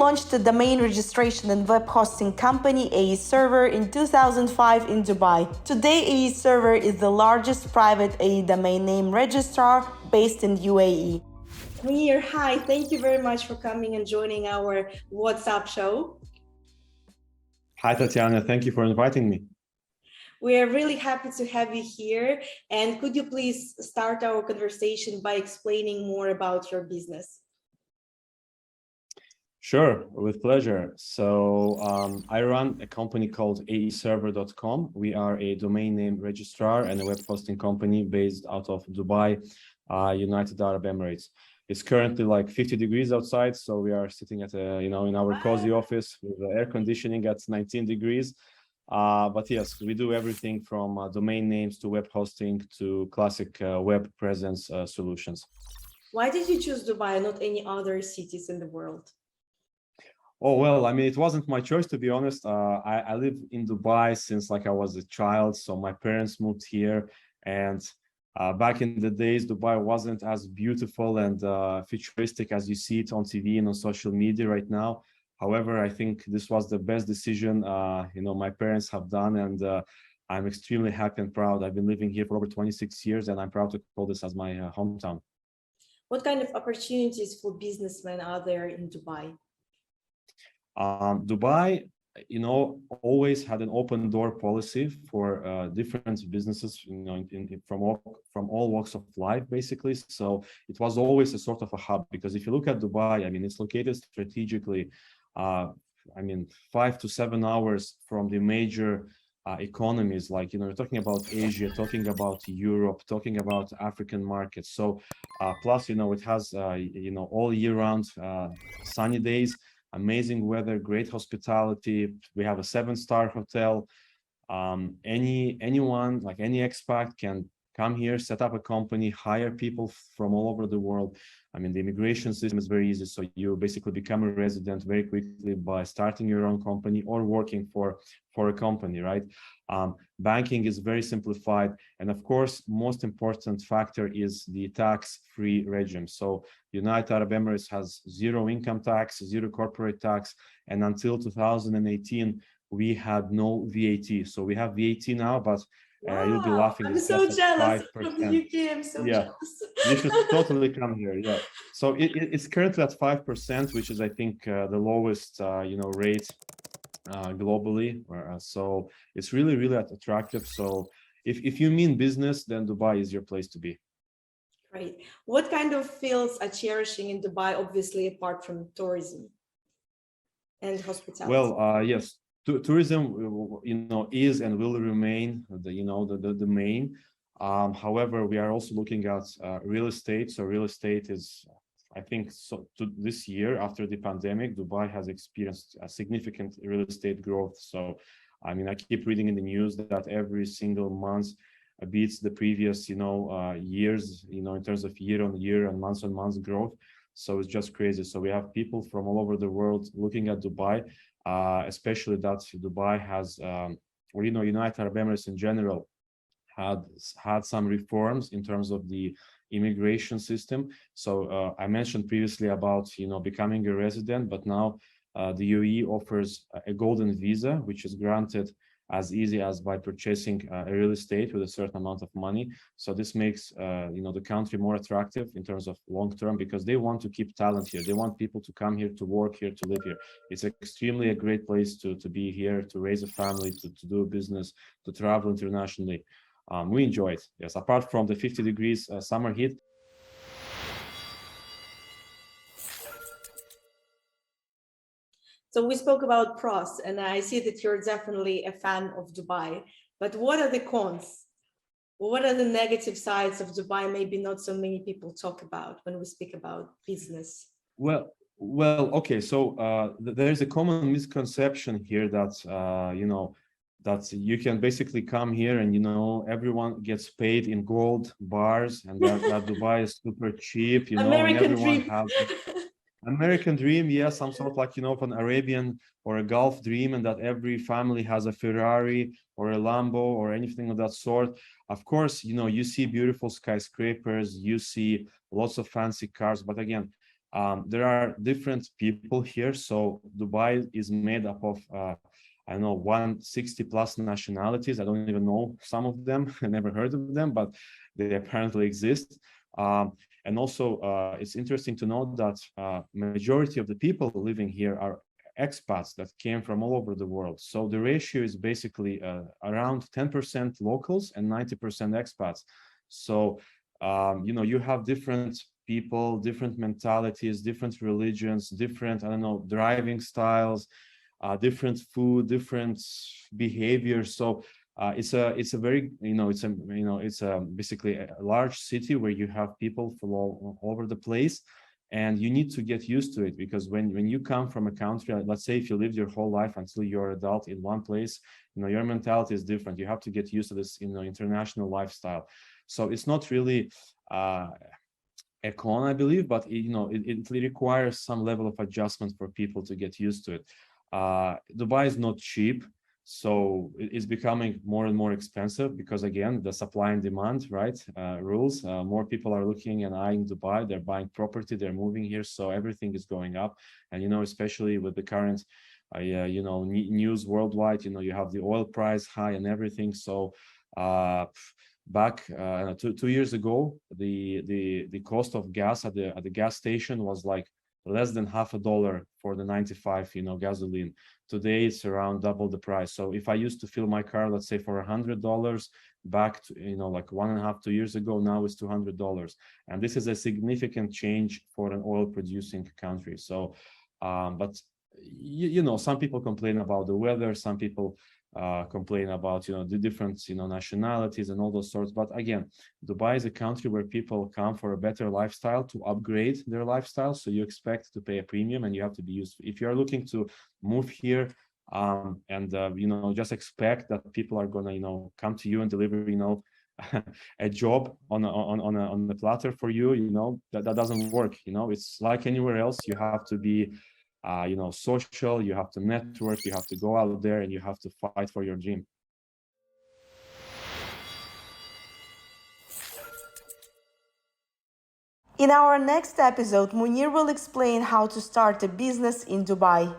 launched the domain registration and web hosting company AEserver in 2005 in Dubai. Today, AEserver is the largest private AE domain name registrar based in UAE. Munir, hi, thank you very much for coming and joining our WhatsApp show. Hi, Tatiana. Thank you for inviting me. We are really happy to have you here. And could you please start our conversation by explaining more about your business? Sure, with pleasure. So I run a company called AEserver.com. We are a domain name registrar and a web hosting company based out of Dubai, United Arab Emirates. It's currently like 50 degrees outside, so we are sitting at in our cozy office with the air conditioning at 19 degrees. But yes, we do everything from domain names to web hosting to classic web presence solutions. Why did you choose Dubai and not any other cities in the world? Oh, well, I mean, it wasn't my choice, to be honest. I live in Dubai since like I was a child. So my parents moved here, and back in the days, Dubai wasn't as beautiful and futuristic as you see it on TV and on social media right now. However, I think this was the best decision, my parents have done, and I'm extremely happy and proud. I've been living here for over 26 years, and I'm proud to call this as my hometown. What kind of opportunities for businessmen are there in Dubai? Dubai, always had an open door policy for different businesses, from all walks of life, basically. So it was always a sort of a hub, because if you look at Dubai, I mean, it's located strategically, 5 to 7 hours from the major economies, like, you're talking about Asia, talking about Europe, talking about African markets. So plus, it has, all year round sunny days, amazing weather, great hospitality. We have a 7-star hotel. Anyone, like any expat, can come here, set up a company, hire people from all over the world. I mean, the immigration system is very easy. So you basically become a resident very quickly by starting your own company or working for a company, right? Banking is very simplified. And of course, most important factor is the tax-free regime. So United Arab Emirates has zero income tax, zero corporate tax. And until 2018, we had no VAT. So we have VAT now, but you'll be laughing. I'm so jealous of the UK. I'm so jealous. You should totally come here. Yeah. So it's currently at 5%, which is, I think, the lowest, rate globally. So it's really, really attractive. So if you mean business, then Dubai is your place to be. Great. What kind of fields are cherishing in Dubai, obviously, apart from tourism and hospitality? Well, yes. Tourism, is and will remain the main. However, we are also looking at real estate. So real estate is, I think, this year after the pandemic, Dubai has experienced a significant real estate growth. So, I mean, I keep reading in the news that every single month beats the previous, years, in terms of year-on-year and month-on-month growth. So it's just crazy. So we have people from all over the world looking at Dubai. Especially that Dubai has, United Arab Emirates in general had some reforms in terms of the immigration system. So I mentioned previously about, becoming a resident, but now the UAE offers a golden visa, which is granted as easy as by purchasing a real estate with a certain amount of money. So this makes the country more attractive in terms of long term, because they want to keep talent here. They want people to come here, to work here, to live here. It's extremely a great place to be here, to raise a family, to do a business, to travel internationally. We enjoy it. Yes, apart from the 50 degrees summer heat. So we spoke about pros, and I see that you're definitely a fan of Dubai. But what are the cons? What are the negative sides of Dubai? Maybe not so many people talk about when we speak about business. Well, okay. So there's a common misconception here that that you can basically come here and everyone gets paid in gold bars, and that Dubai is super cheap. American and everyone dream. has American dream, yes, some sort of like, of an Arabian or a Gulf dream, and that every family has a Ferrari or a Lambo or anything of that sort. Of course, you see beautiful skyscrapers, you see lots of fancy cars, but again, There are different people here. So Dubai is made up of, I don't know, 160 plus nationalities. I don't even know some of them. I never heard of them, but they apparently exist. And also, it's interesting to note that majority of the people living here are expats that came from all over the world. So the ratio is basically around 10% locals and 90% expats. So, you have different people, different mentalities, different religions, different, I don't know, driving styles, different food, different behaviors. So it's a very, it's basically a large city where you have people from all over the place. And you need to get used to it, because when you come from a country, let's say if you lived your whole life until you're adult in one place, your mentality is different. You have to get used to this, international lifestyle. So it's not really a con, I believe, but it requires some level of adjustment for people to get used to it. Dubai is not cheap. So it's becoming more and more expensive because, again, the supply and demand, right, rules. More people are looking and eyeing Dubai. They're buying property. They're moving here. So everything is going up. And, especially with the current, news worldwide, you have the oil price high and everything. So back 2 years ago, the cost of gas at the gas station was like less than $0.50 for the 95, gasoline. Today it's around double the price. So if I used to fill my car, let's say for $100 back to, like 1.5, 2 years ago, now it's $200. And this is a significant change for an oil producing country. So, but some people complain about the weather. Some people complain about the different nationalities and all those sorts. But again, Dubai is a country where people come for a better lifestyle, to upgrade their lifestyle. So you expect to pay a premium, and you have to be used. If you are looking to move here and just expect that people are gonna come to you and deliver a job on the platter for you, that doesn't work. It's like anywhere else. You have to be social, you have to network, you have to go out there, and you have to fight for your dream. In our next episode, Munir will explain how to start a business in Dubai.